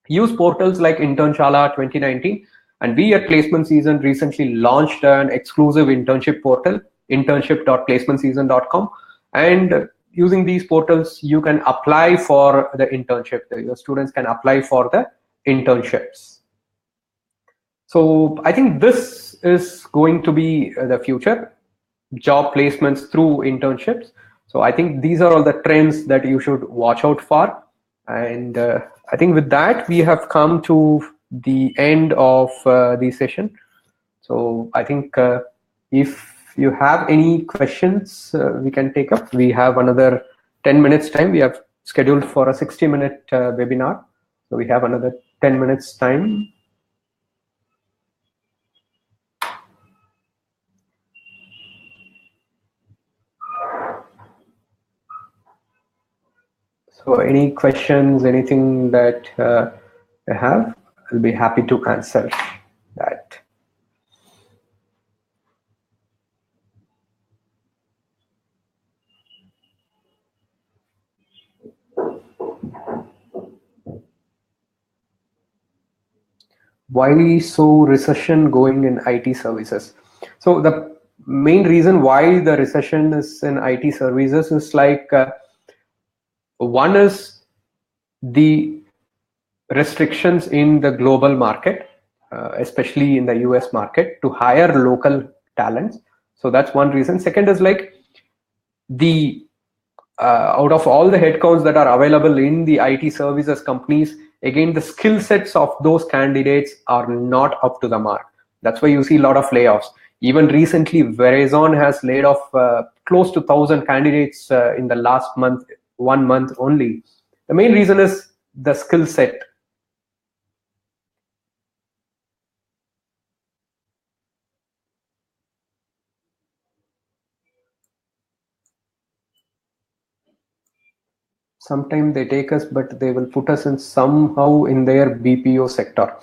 A: Use portals like Internshala 2019, and we at Placement Season recently launched an exclusive internship portal, internship.placementseason.com. And using these portals, you can apply for the internship. Your students can apply for the internships. So I think this is going to be the future, job placements through internships. So I think these are all the trends that you should watch out for. And I think with that, we have come to the end of the session. So I think if you have any questions, we can take up. We have another 10 minutes time. We have scheduled for a 60-minute webinar. So we have another 10 minutes time. So any questions, anything that you have, I'll be happy to answer that. Why so recession going in IT services? So the main reason why the recession is in IT services is like one is the restrictions in the global market, especially in the US market, to hire local talents. So that's one reason. Second is like the out of all the headcounts that are available in the IT services companies, again, the skill sets of those candidates are not up to the mark. That's why you see a lot of layoffs. Even recently, Verizon has laid off close to 1,000 candidates in the last month, 1 month only. The main reason is the skill set. Sometimes they take us, but they will put us in somehow in their BPO sector.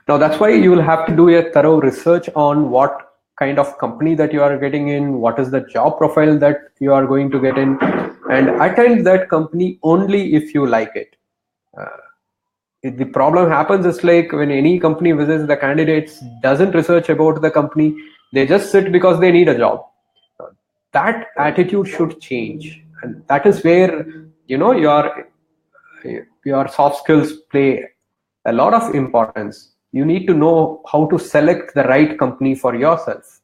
A: Now that's why you will have to do a thorough research on what kind of company that you are getting in, what is the job profile that you are going to get in, and attend that company only if you like it. The problem happens is like when any company visits the candidates, doesn't research about the company, they just sit because they need a job. That attitude should change, and that is where your soft skills play a lot of importance. You need to know how to select the right company for yourself.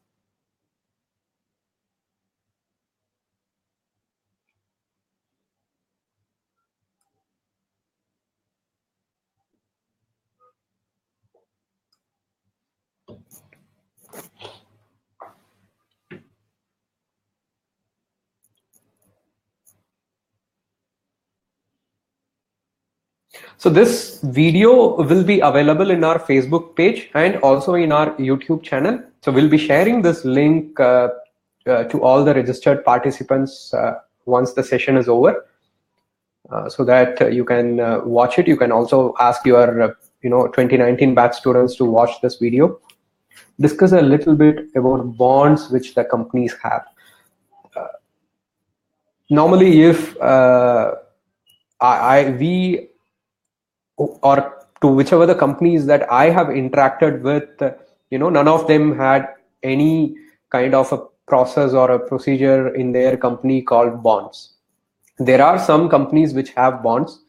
A: So this video will be available in our Facebook page and also in our YouTube channel. So we'll be sharing this link to all the registered participants once the session is over, so that you can watch it. You can also ask your 2019 batch students to watch this video. Discuss a little bit about bonds which the companies have. Normally, if we or to whichever the companies that I have interacted with, none of them had any kind of a process or a procedure in their company called bonds. There are some companies which have bonds.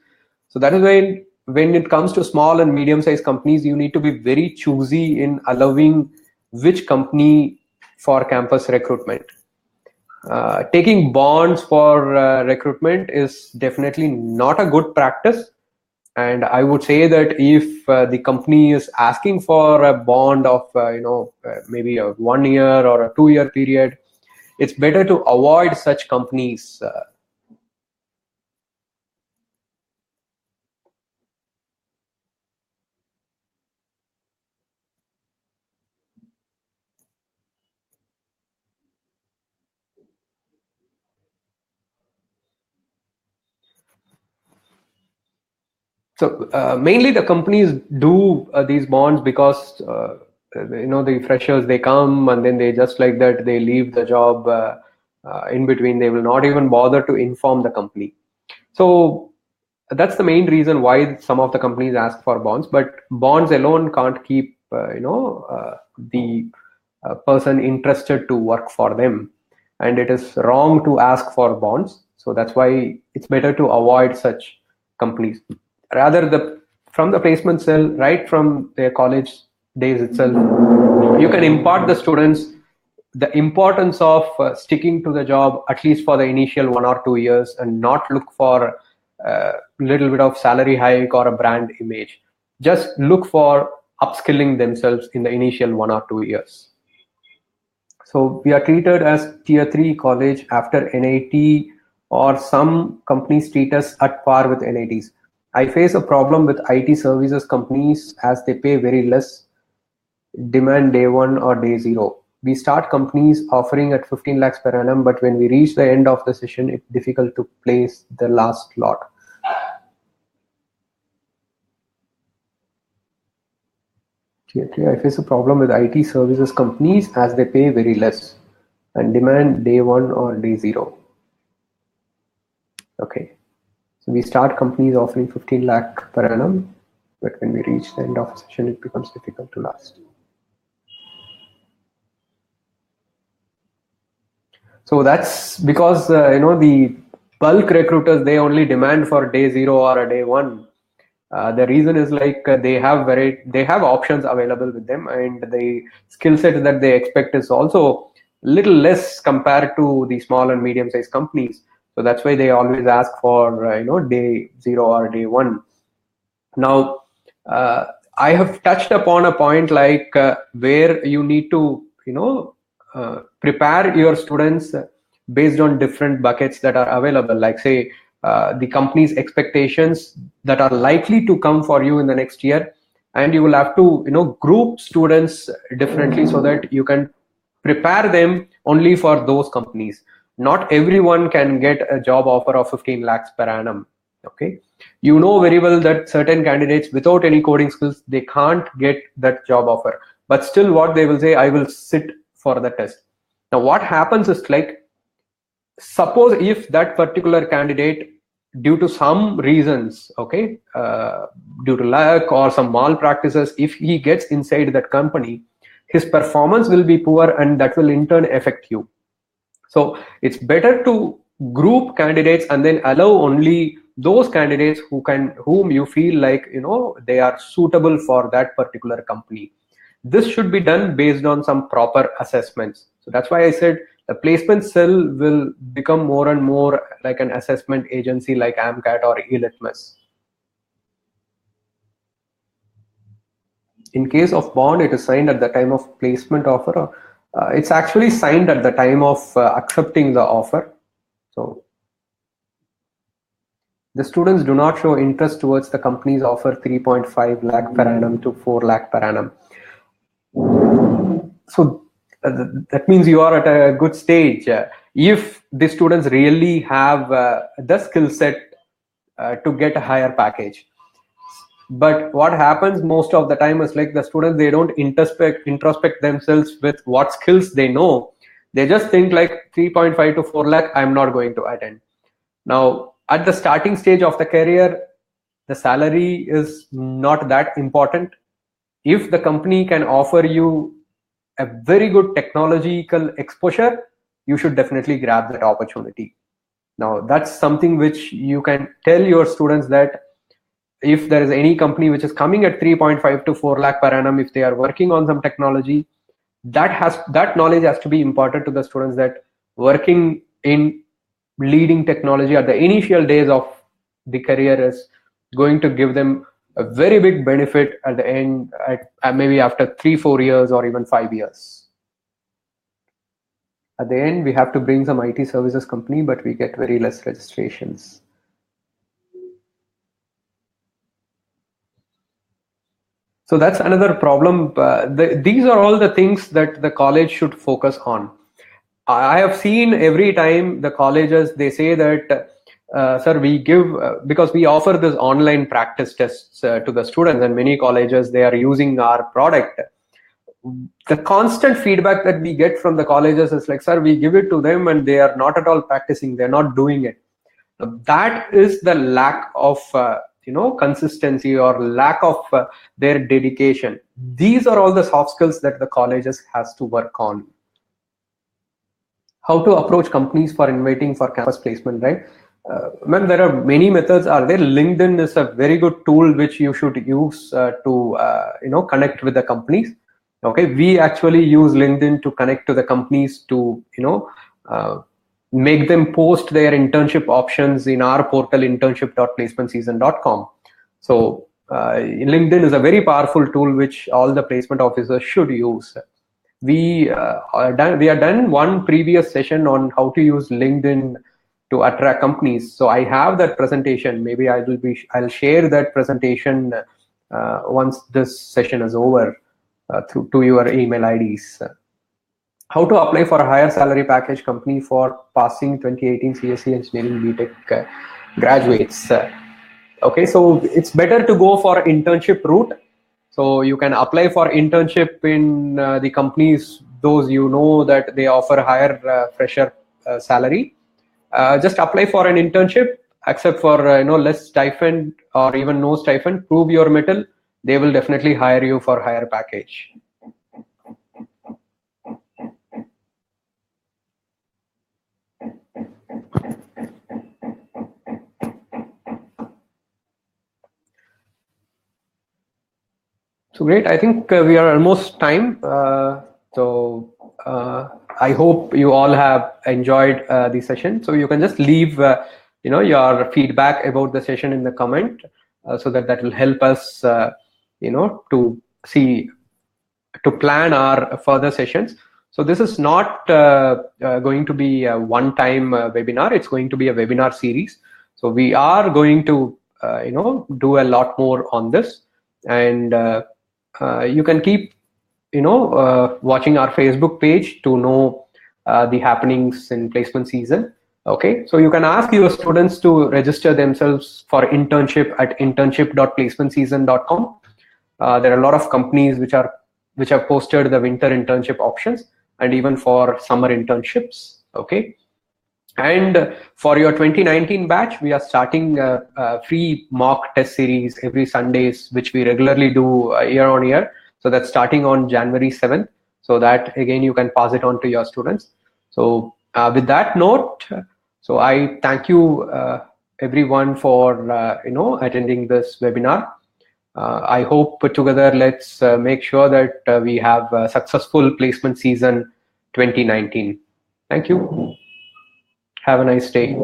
A: So that is why when it comes to small and medium-sized companies, you need to be very choosy in allowing which company for campus recruitment. Taking bonds for recruitment is definitely not a good practice. And I would say that if the company is asking for a bond of maybe a 1 year or a 2 year period, it's better to avoid such companies. So mainly the companies do these bonds because the freshers, they come and then they just like that they leave the job in between. They will not even bother to inform the company. So that's the main reason why some of the companies ask for bonds, but bonds alone can't keep the person interested to work for them, and it is wrong to ask for bonds. So that's why it's better to avoid such companies. Rather, from the placement cell, right from their college days itself, you can impart the students the importance of sticking to the job at least for the initial 1 or 2 years, and not look for a little bit of salary hike or a brand image. Just look for upskilling themselves in the initial 1 or 2 years. So we are treated as tier 3 college after NIT, or some companies treat us at par with NITs. I face a problem with IT services companies as they pay very less, demand day one or day zero. We start companies offering at 15 lakhs per annum, but when we reach the end of the session, it's difficult to place the last lot. Tier 3, I face a problem with IT services companies as they pay very less and demand day one or day zero. Okay. So we start companies offering 15 lakh per annum, but when we reach the end of the session, it becomes difficult to last. So that's because the bulk recruiters, they only demand for day zero or a day one. The reason is they have options available with them, and the skill set that they expect is also little less compared to the small and medium sized companies. So that's why they always ask for day zero or day one. Now, I have touched upon a point where you need to prepare your students based on different buckets that are available, like say the company's expectations that are likely to come for you in the next year, and you will have to group students differently so that you can prepare them only for those companies. Not everyone can get a job offer of 15 lakhs per annum. Okay, you know very well that certain candidates without any coding skills, they can't get that job offer, but still what they will say, I will sit for the test. Now what happens is, suppose if that particular candidate, due to some reasons, okay, due to luck or some malpractices, if he gets inside that company, his performance will be poor, and that will in turn affect you. So it's better to group candidates and then allow only those candidates whom you feel like they are suitable for that particular company. This should be done based on some proper assessments. So that's why I said the placement cell will become more and more like an assessment agency like AMCAT or eLitmus. In case of bond, it is signed at the time of placement offer. It's actually signed at the time of accepting the offer. So the students do not show interest towards the company's offer 3.5 lakh per annum to 4 lakh per annum. So that means you are at a good stage. If the students really have the skill set to get a higher package. But what happens most of the time is the students, they don't introspect themselves with what skills they know. They just think 3.5 to 4 lakh, I'm not going to attend. Now, at the starting stage of the career, the salary is not that important. If the company can offer you a very good technological exposure, you should definitely grab that opportunity. Now, that's something which you can tell your students, that if there is any company which is coming at 3.5 to 4 lakh per annum, if they are working on some technology, that knowledge has to be imparted to the students, that working in leading technology at the initial days of the career is going to give them a very big benefit at the end, maybe after 3-4 years or even 5 years. At the end, we have to bring some IT services company, but we get very less registrations. So that's another problem. These are all the things that the college should focus on. I have seen every time the colleges, they say that, sir, we give, because we offer this online practice tests to the students, and many colleges, they are using our product. The constant feedback that we get from the colleges is sir, we give it to them and they are not at all practicing, they're not doing it. That is the lack of consistency or lack of their dedication. These are all the soft skills that the colleges has to work on. How to approach companies for inviting for campus placement, right? Man, there are many methods are there. LinkedIn is a very good tool which you should use to connect with the companies. Okay, we actually use LinkedIn to connect to the companies to make them post their internship options in our portal internship.placementseason.com. So LinkedIn is a very powerful tool which all the placement officers should use. We have done one previous session on how to use LinkedIn to attract companies. So I have that presentation. Maybe I'll share that presentation once this session is over to your email IDs. How to apply for a higher salary package company for passing 2018 CSE Engineering BTech graduates. Okay, so it's better to go for internship route. So you can apply for internship in the companies, those that they offer higher fresher salary. Just apply for an internship, except for less stipend or even no stipend. Prove your mettle. They will definitely hire you for higher package. So great. I think we are almost time. I hope you all have enjoyed the session. So you can just leave your feedback about the session in the comment, so that will help us to plan our further sessions. So this is not going to be a one-time webinar. It's going to be a webinar series. So we are going to do a lot more on this, and you can keep watching our Facebook page to know the happenings in placement season. Okay, so you can ask your students to register themselves for internship at internship.placementseason.com. There are a lot of companies which have posted the winter internship options, and even for summer internships. Okay, and for your 2019 batch, we are starting a free mock test series every Sundays, which we regularly do year on year. So that's starting on January 7th. So that again, you can pass it on to your students. So with that note, so I thank you everyone for attending this webinar. I hope together let's make sure that we have a successful placement season 2019. Thank you. Have a nice day.